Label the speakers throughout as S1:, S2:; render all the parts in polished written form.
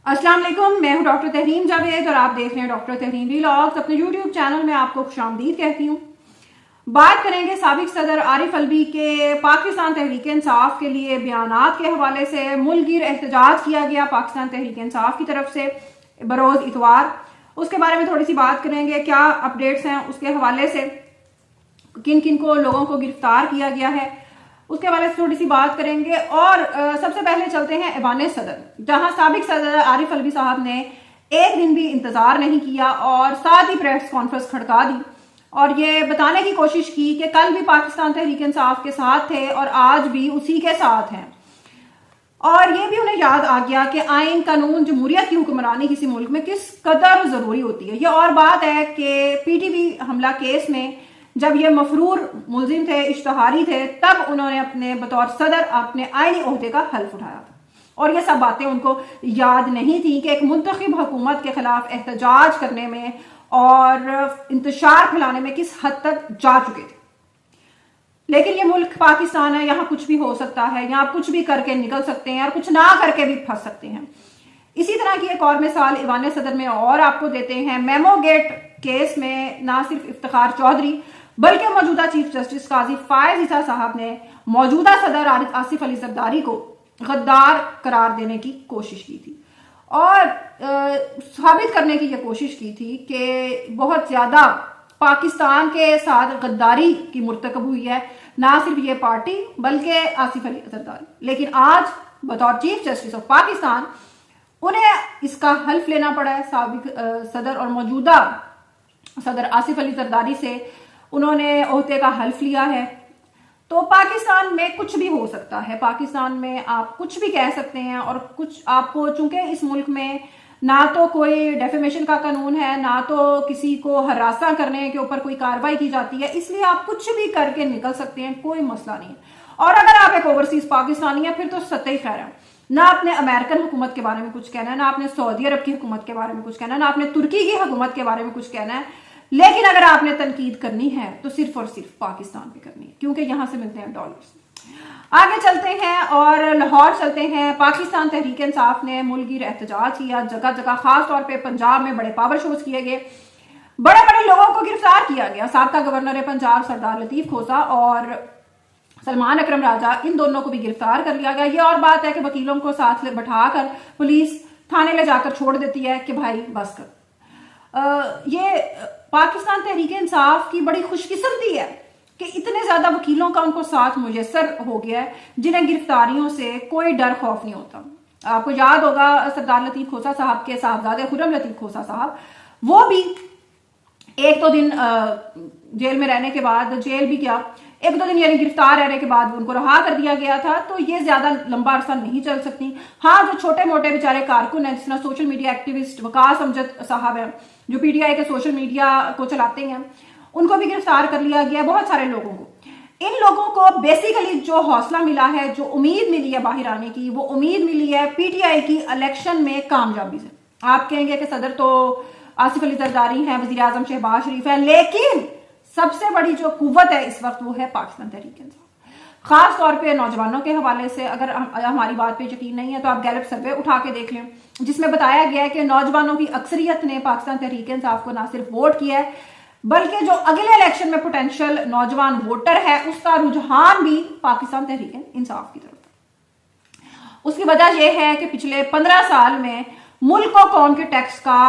S1: अस्सलाम वालेकुम, मैं हूं डॉक्टर तहरीम जावेद और आप देख रहे हैं डॉक्टर तहरीम व्लॉग्स। अपने यूट्यूब चैनल में आपको खुशामदीद कहती हूं। बात करेंगे साबिक सदर आरिफ अलवी के पाकिस्तान तहरीक इंसाफ के लिए बयानात के हवाले से। मुल्कगीर एहतजाज किया गया पाकिस्तान तहरीक इंसाफ की तरफ से बरोज़ इतवार, उसके बारे में थोड़ी सी बात करेंगे। क्या अपडेट्स हैं उसके हवाले से, किन किन को लोगों को गिरफ्तार किया गया है उसके हवाले से थोड़ी सी बात करेंगे। और सबसे पहले चलते हैं ऐवान सदर, जहां साबिक सदर आरिफ अलवी साहब ने एक दिन भी इंतजार नहीं किया और साथ ही प्रेस कॉन्फ्रेंस खड़का दी और ये बताने की कोशिश की कि कल भी पाकिस्तान तहरीक इंसाफ के साथ थे और आज भी उसी के साथ हैं। और ये भी उन्हें याद आ गया कि आइन कानून जमहूरियत की हुक्मरानी किसी मुल्क में किस कदर जरूरी होती है। ये और बात है कि पीटीवी हमला केस में जब ये मफरूर मुलजिम थे, इश्तहारी थे, तब उन्होंने अपने बतौर सदर अपने आईनी ओहदे का हल्फ उठाया था और ये सब बातें उनको याद नहीं थी कि एक मुंतखब हुकूमत के खिलाफ एहतजाज करने में और इंतशार फैलाने में किस हद तक जा चुके थे। लेकिन ये मुल्क पाकिस्तान है, यहाँ कुछ भी हो सकता है, यहाँ कुछ भी करके निकल सकते हैं और कुछ ना करके भी फंस सकते हैं। इसी तरह की एक और मिसाल ऐवान सदर में और आपको देते हैं। मेमो गेट केस में ना सिर्फ इफ्तिखार चौधरी बल्कि मौजूदा चीफ जस्टिस काजी फायज ईसा साहब ने मौजूदा सदर आसिफ अली जरदारी को गद्दार करार देने की कोशिश की थी और साबित करने की यह कोशिश की थी कि बहुत ज्यादा पाकिस्तान के साथ गद्दारी की मुर्तकब हुई है, ना सिर्फ ये पार्टी बल्कि आसिफ अली जरदारी। लेकिन आज बतौर चीफ जस्टिस ऑफ पाकिस्तान उन्हें इसका हल्फ लेना पड़ा है। साबिक सदर और मौजूदा सदर आसिफ अली जरदारी से उन्होंने ओहदे का हल्फ लिया है। तो पाकिस्तान में कुछ भी हो सकता है, पाकिस्तान में आप कुछ भी कह सकते हैं और कुछ आपको, चूंकि इस मुल्क में ना तो कोई डेफेमेशन का कानून है, ना तो किसी को हरासा करने के ऊपर कोई कार्रवाई की जाती है, इसलिए आप कुछ भी करके निकल सकते हैं, कोई मसला नहीं है। और अगर आप एक ओवरसीज पाकिस्तानी है फिर तो सत्य ही खैर है। ना आपने अमेरिकन हुकूमत के बारे में कुछ कहना है, ना आपने सऊदी अरब की हुकूमत के बारे में कुछ कहना है, ना आपने तुर्की की हुकूमत के बारे में कुछ कहना है। लेकिन अगर आपने तनकीद करनी है तो सिर्फ और सिर्फ पाकिस्तान पे करनी है, क्योंकि यहां से मिलते हैं डॉलर्स। आगे चलते हैं और लाहौर चलते हैं। पाकिस्तान तहरीक इंसाफ ने मुल्कगीर एहतजाज किया, जगह जगह, खास तौर पे पंजाब में बड़े पावर शोज किए गए, बड़े बड़े लोगों को गिरफ्तार किया गया। साबका गवर्नर पंजाब सरदार लतीफ खोसा और सलमान अकरम राजा, इन दोनों को भी गिरफ्तार कर लिया गया। ये और बात है कि वकीलों को साथ बैठाकर पुलिस थाने ले जाकर छोड़ देती है कि भाई बस कर। ये पाकिस्तान तहरीक इंसाफ की बड़ी खुशकिस्मती है कि इतने ज्यादा वकीलों का उनको साथ मुयसर हो गया है जिन्हें गिरफ्तारियों से कोई डर खौफ नहीं होता। आपको याद होगा सरदार लतीफ खोसा साहब के साहबजादे खुर्रम लतीफ खोसा साहब, वो भी एक दो दिन जेल में रहने के बाद, जेल भी क्या, एक दो दिन यानी गिरफ्तार रहने के बाद उनको रहा कर दिया गया था। तो ये ज्यादा लंबा अरसा नहीं चल सकती। हाँ, जो छोटे मोटे बेचारे कारकुन हैं, जिस तरह social media activist Waqas Amjad साहब हैं जो पीटीआई के सोशल मीडिया को चलाते हैं, उनको भी गिरफ्तार कर लिया गया, बहुत सारे लोगों को। इन लोगों को बेसिकली जो हौसला मिला है, जो उम्मीद मिली है बाहर आने की, वो उम्मीद मिली है पीटीआई की इलेक्शन में कामयाबी से। आप कहेंगे कि सदर तो आसिफ अली जरदारी हैं, वजीर आजम शहबाज शरीफ है, लेकिन सबसे बड़ी जो कुव्वत है इस वक्त वो है पाकिस्तान तहरीक इंसाफ। खास तौर पे नौजवानों के हवाले से अगर हमारी बात पे यकीन नहीं है तो आप गैलप सर्वे उठा के देख लें, जिसमें बताया गया है कि नौजवानों की अक्सरियत ने पाकिस्तान तहरीक इंसाफ को ना सिर्फ वोट किया है बल्कि जो अगले इलेक्शन में पोटेंशियल नौजवान वोटर है उसका रुझान भी पाकिस्तान तहरीक इंसाफ की तरफ है। उसकी वजह यह है कि पिछले 15 साल में मुल्क और कौम के टैक्स का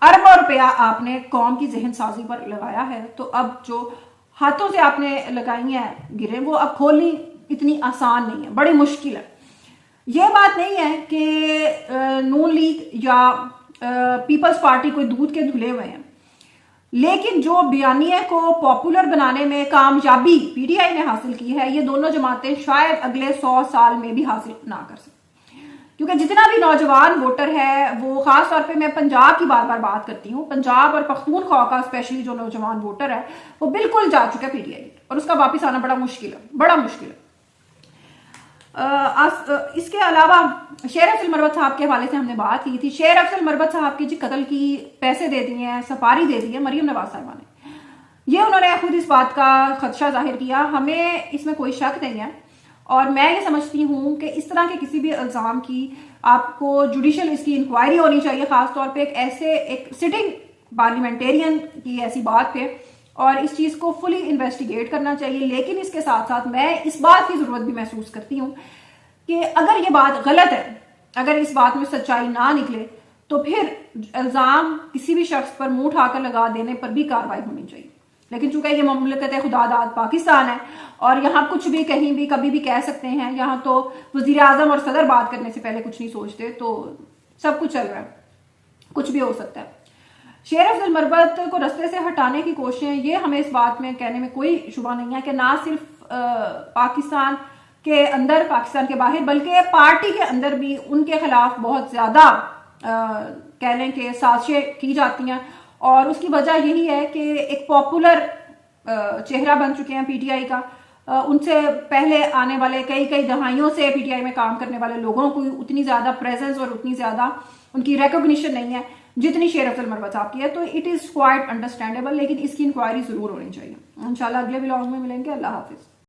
S1: अरबों रुपया आपने कौम की जहन साजी पर लगाया है। तो अब जो हाथों से आपने लगाई है गिरे, वो अब खोलनी इतनी आसान नहीं है, बड़ी मुश्किल है। यह बात नहीं है कि नून लीग या पीपल्स पार्टी कोई दूध के धुले हुए हैं, लेकिन जो बयानिए को पॉपुलर बनाने में कामयाबी पीटीआई ने हासिल की है, ये दोनों जमातें शायद अगले 100 साल में भी हासिल ना कर सकें। क्योंकि जितना भी नौजवान वोटर है, वो खास तौर पे मैं पंजाब की बार बार बात करती हूँ, पंजाब और पख्तूनख्वा का स्पेशली जो नौजवान वोटर है वो बिल्कुल जा चुका है पीटीआई और उसका वापस आना बड़ा मुश्किल है, बड़ा मुश्किल है। इसके अलावा शेर अफजल मरवत साहब के हवाले से हमने बात की थी। शेर अफजल मरवत साहब की जी कत्ल की पैसे दे दिए हैं, सफारी दे दी है मरियम नवाज साहिबा ने। ये उन्होंने खुद इस बात का खदशा जाहिर किया, हमें इसमें कोई शक नहीं है اور میں یہ سمجھتی ہوں کہ اس طرح کے کسی بھی الزام کی آپ کو جوڈیشل اس کی انکوائری ہونی چاہیے، خاص طور پہ ایک سٹنگ پارلیمنٹیرین کی ایسی بات پہ، اور اس چیز کو فلی انویسٹیگیٹ کرنا چاہیے. لیکن اس کے ساتھ ساتھ میں اس بات کی ضرورت بھی محسوس کرتی ہوں کہ اگر یہ بات غلط ہے، اگر اس بات میں سچائی نہ نکلے تو پھر الزام کسی بھی شخص پر منہ اٹھا کر لگا دینے پر بھی کارروائی ہونی چاہیے. لیکن چونکہ یہ مملکت خدا داد پاکستان ہے اور یہاں کچھ بھی کہیں بھی کبھی بھی کہہ سکتے ہیں، یہاں تو وزیر اعظم اور صدر بات کرنے سے پہلے کچھ نہیں سوچتے، تو سب کچھ چل رہا ہے، کچھ بھی ہو سکتا ہے. شیر افضل مربت کو رستے سے ہٹانے کی کوششیں، یہ ہمیں اس بات میں کہنے میں کوئی شبہ نہیں ہے کہ نہ صرف پاکستان کے اندر، پاکستان کے باہر، بلکہ پارٹی کے اندر بھی ان کے خلاف بہت زیادہ کہہ لیں کہ سازشیں کی جاتی ہیں. اور اس کی وجہ یہی ہے کہ ایک پاپولر چہرہ بن چکے ہیں پی ٹی آئی کا. ان سے پہلے آنے والے کئی دہائیوں سے پی ٹی آئی میں کام کرنے والے لوگوں کو اتنی زیادہ پریزنس اور اتنی زیادہ ان کی ریکگنیشن نہیں ہے جتنی شیر افضل مربت صاحب کی ہے. تو اٹ از کوائٹ انڈرسٹینڈیبل، لیکن اس کی انکوائری ضرور ہونی چاہیے. انشاءاللہ اگلے ولاگ میں ملیں گے. اللہ حافظ.